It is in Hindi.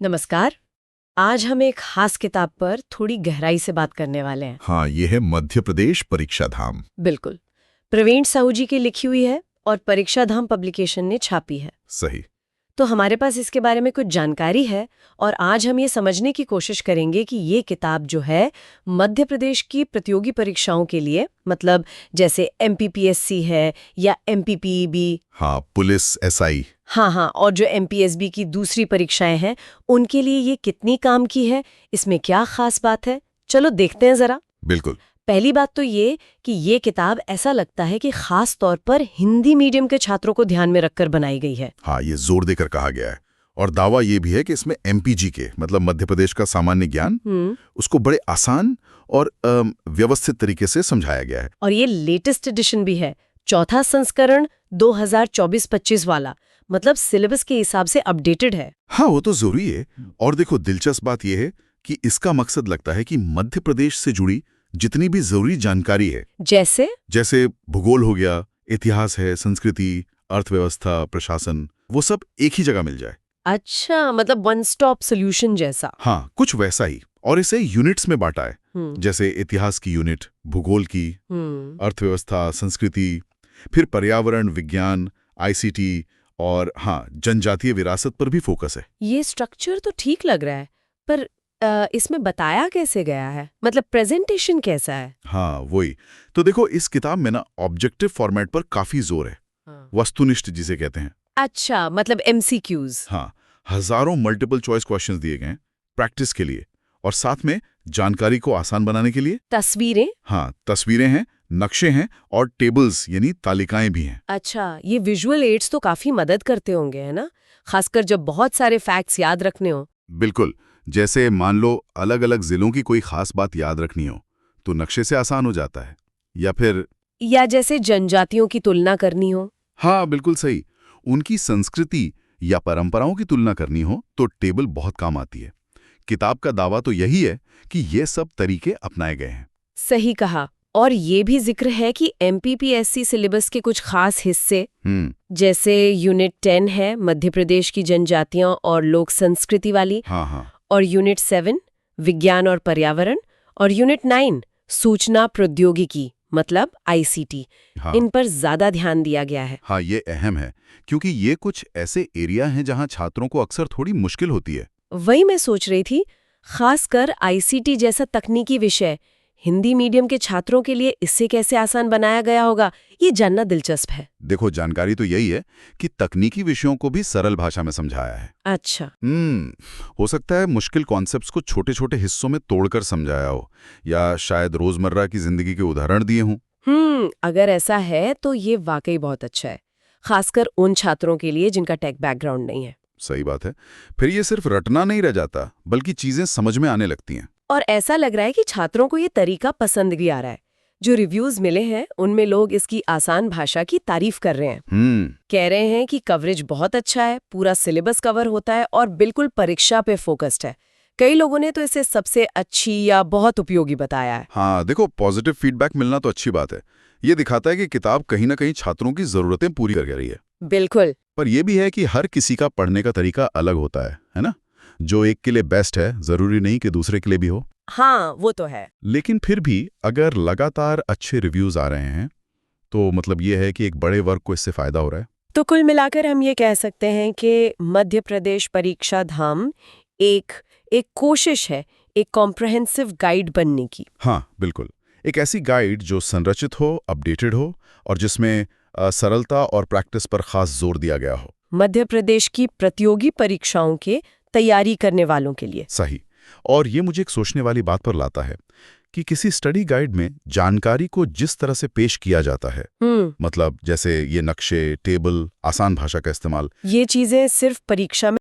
नमस्कार। आज हम एक खास किताब पर थोड़ी गहराई से बात करने वाले हैं। हाँ, ये है मध्य प्रदेश परीक्षा धाम। बिल्कुल। प्रवीण साहू जी की लिखी हुई है और परीक्षा धाम पब्लिकेशन ने छापी है। सही। तो हमारे पास इसके बारे में कुछ जानकारी है और आज हम ये समझने की कोशिश करेंगे कि ये किताब जो है मध्य प्रदेश की प्रतियोगी परीक्षाओं के लिए, मतलब जैसे MPPSC है या MPPEB। हाँ, पुलिस, SI। हाँ, और जो MPSB की दूसरी परीक्षाएं हैं उनके लिए ये कितनी काम की है, इसमें क्या खास बात है, चलो देखते हैं जरा। बिल्कुल। पहली बात तो ये कि ये किताब ऐसा लगता है कि खास तौर पर हिंदी मीडियम के छात्रों को ध्यान में रखकर बनाई गई है। हाँ, ये जोर देकर कहा गया है और दावा ये भी है कि इसमें MPG के मतलब मध्य प्रदेश का सामान्य ज्ञान उसको बड़े आसान और व्यवस्थित तरीके से समझाया गया है। और ये लेटेस्ट एडिशन भी है, चौथा संस्करण 2024-25 वाला, मतलब सिलेबस के हिसाब से अपडेटेड है। हाँ, वो तो जरूरी है। और देखो, दिलचस्प बात यह है कि इसका मकसद लगता है कि मध्य प्रदेश से जुड़ी जितनी भी जरूरी जानकारी है, जैसे भूगोल हो गया, इतिहास है, संस्कृति, अर्थव्यवस्था, प्रशासन, वो सब एक ही जगह मिल जाए। अच्छा, मतलब वन स्टॉप सोल्यूशन जैसा। हाँ, कुछ वैसा ही। और इसे यूनिट्स में बांटा है, जैसे इतिहास की यूनिट, भूगोल की, अर्थव्यवस्था, संस्कृति, फिर पर्यावरण, विज्ञान, ICT और हाँ, जनजातीय विरासत पर भी फोकस है। ये स्ट्रक्चर तो ठीक लग रहा है, पर इसमें बताया कैसे गया है, मतलब प्रेजेंटेशन कैसा है? हाँ, वही तो देखो, इस किताब में ना ऑब्जेक्टिव फॉर्मेट पर काफी जोर है। वस्तुनिष्ठ जिसे कहते हैं। अच्छा, मतलब MCQs। हाँ, हजारों मल्टीपल चॉइस क्वेश्चंस दिए गए हैं प्रैक्टिस के लिए और साथ में जानकारी को आसान बनाने के लिए तस्वीरें। हाँ, तस्वीरें हैं, नक्शे हैं और टेबल्स यानी तालिकाएं भी हैं। अच्छा, ये विजुअल एड्स तो काफी मदद करते होंगे, है ना, खासकर जब बहुत सारे फैक्ट्स याद रखने हो। बिल्कुल। जैसे मान लो अलग अलग जिलों की कोई खास बात याद रखनी हो तो नक्शे से आसान हो जाता है। या जैसे जनजातियों की तुलना करनी हो। हाँ, बिल्कुल सही। उनकी संस्कृति या परंपराओं की तुलना करनी हो तो टेबल बहुत काम आती है। किताब का दावा तो यही है कि ये सब तरीके अपनाए गए हैं। सही कहा। और ये भी जिक्र है कि MPPSC सिलेबस के कुछ खास हिस्से, जैसे यूनिट 10 है मध्य प्रदेश की जनजातियां और लोक संस्कृति वाली, हाँ, और यूनिट 7 विज्ञान और पर्यावरण, और यूनिट 9 सूचना प्रौद्योगिकी मतलब ICT, हाँ, इन पर ज्यादा ध्यान दिया गया है। हाँ, ये अहम है क्योंकि ये कुछ ऐसे एरिया हैं जहां छात्रों को अक्सर थोड़ी मुश्किल होती है। वही मैं सोच रही थी, खासकर ICT जैसा तकनीकी विषय हिंदी मीडियम के छात्रों के लिए इससे कैसे आसान बनाया गया होगा, ये जानना दिलचस्प है। देखो, जानकारी तो यही है कि तकनीकी विषयों को भी सरल भाषा में समझाया है। अच्छा। हो सकता है मुश्किल कॉन्सेप्ट्स को छोटे छोटे हिस्सों में तोड़कर समझाया हो या शायद रोजमर्रा की जिंदगी के उदाहरण दिए हों। अगर ऐसा है तो ये वाकई बहुत अच्छा है, खासकर उन छात्रों के लिए जिनका टेक बैकग्राउंड नहीं है। सही बात है। फिर ये सिर्फ रटना नहीं रह जाता, बल्कि चीजें समझ में आने लगती हैं। और ऐसा लग रहा है कि छात्रों को ये तरीका पसंद भी आ रहा है। जो रिव्यूज मिले हैं उनमें लोग इसकी आसान भाषा की तारीफ कर रहे हैं। कह रहे हैं कि कवरेज बहुत अच्छा है, पूरा सिलेबस कवर होता है और बिल्कुल परीक्षा पे फोकस्ड है। कई लोगों ने तो इसे सबसे अच्छी या बहुत उपयोगी बताया है। हाँ, देखो, पॉजिटिव फीडबैक मिलना तो अच्छी बात है। ये दिखाता है कि किताब कहीं ना कहीं छात्रों की जरूरतें पूरी कर रही है। बिल्कुल। पर यह भी है कि हर किसी का पढ़ने का तरीका अलग होता है ना? जो एक के लिए बेस्ट है जरूरी नहीं कि दूसरे के लिए भी हो। हाँ, वो तो है। लेकिन फिर भी अगर लगातार अच्छे रिव्यूज आ रहे हैं तो मतलब ये है कि एक बड़े वर्ग को इससे फायदा हो रहा है। तो कुल मिलाकर हम ये कह सकते हैं कि मध्य प्रदेश परीक्षा धाम एक कोशिश है एक कॉम्प्रहेंसिव गाइड बनने की। हाँ, बिल्कुल। एक ऐसी गाइड जो संरचित हो, अपडेटेड हो और जिसमें सरलता और प्रैक्टिस पर खास जोर दिया गया हो। मध्य प्रदेश की प्रतियोगी परीक्षाओं के तैयारी करने वालों के लिए। सही। और ये मुझे एक सोचने वाली बात पर लाता है कि किसी स्टडी गाइड में जानकारी को जिस तरह से पेश किया जाता है, मतलब जैसे ये नक्शे, टेबल, आसान भाषा का इस्तेमाल, ये चीजें सिर्फ परीक्षा में